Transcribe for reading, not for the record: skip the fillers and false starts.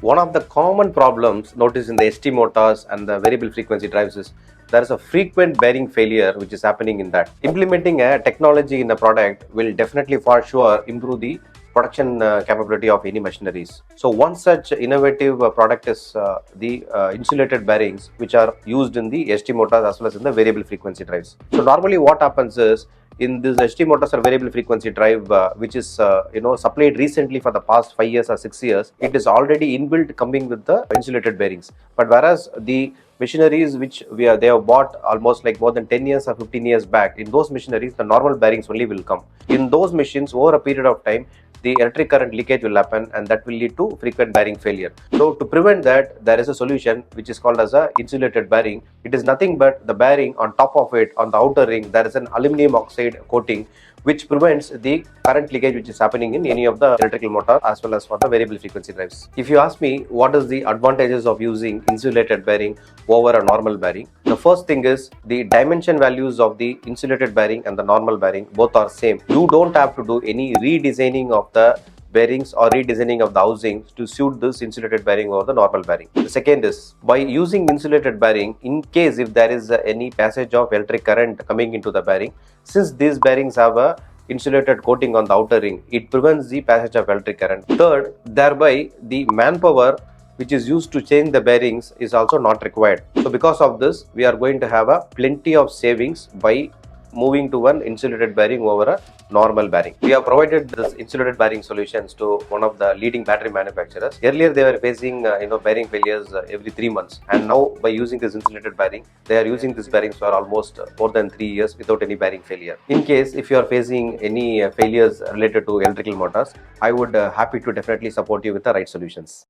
One of the common problems noticed in the ST motors and the variable frequency drives is there is a frequent bearing failure which is happening in that. Implementing a technology in the product will definitely for sure improve the production capability of any machineries. So one such innovative product is the insulated bearings which are used in the ST motors as well as in the variable frequency drives. So normally what happens is in this ST motors or variable frequency drive which is supplied recently for the past 5 years or 6 years, it is already inbuilt coming with the insulated bearings. But whereas the machineries which they have bought almost like more than 10 years or 15 years back, in those machineries the normal bearings only will come. In those machines over a period of time the electric current leakage will happen and that will lead to frequent bearing failure. So to prevent that, there is a solution which is called as a insulated bearing. It is nothing but the bearing on top of it, on the outer ring, there is an aluminum oxide coating which prevents the current leakage which is happening in any of the electrical motor as well as for the variable frequency drives. If you ask me what is the advantages of using insulated bearing over a normal bearing, the first thing is the dimension values of the insulated bearing and the normal bearing both are same. You don't have to do any redesigning of the bearings or redesigning of the housing to suit this insulated bearing over the normal bearing. The second is by using insulated bearing, in case if there is any passage of electric current coming into the bearing, since these bearings have a insulated coating on the outer ring, it prevents the passage of electric current. Third, thereby the manpower which is used to change the bearings is also not required. So because of this, we are going to have a plenty of savings by moving to one insulated bearing over a normal bearing. We have provided this insulated bearing solutions to one of the leading battery manufacturers. Earlier they were facing bearing failures every 3 months, and now by using this insulated bearing, they are using these bearings for almost more than 3 years without any bearing failure. In case if you are facing any failures related to electrical motors, I would happy to definitely support you with the right solutions.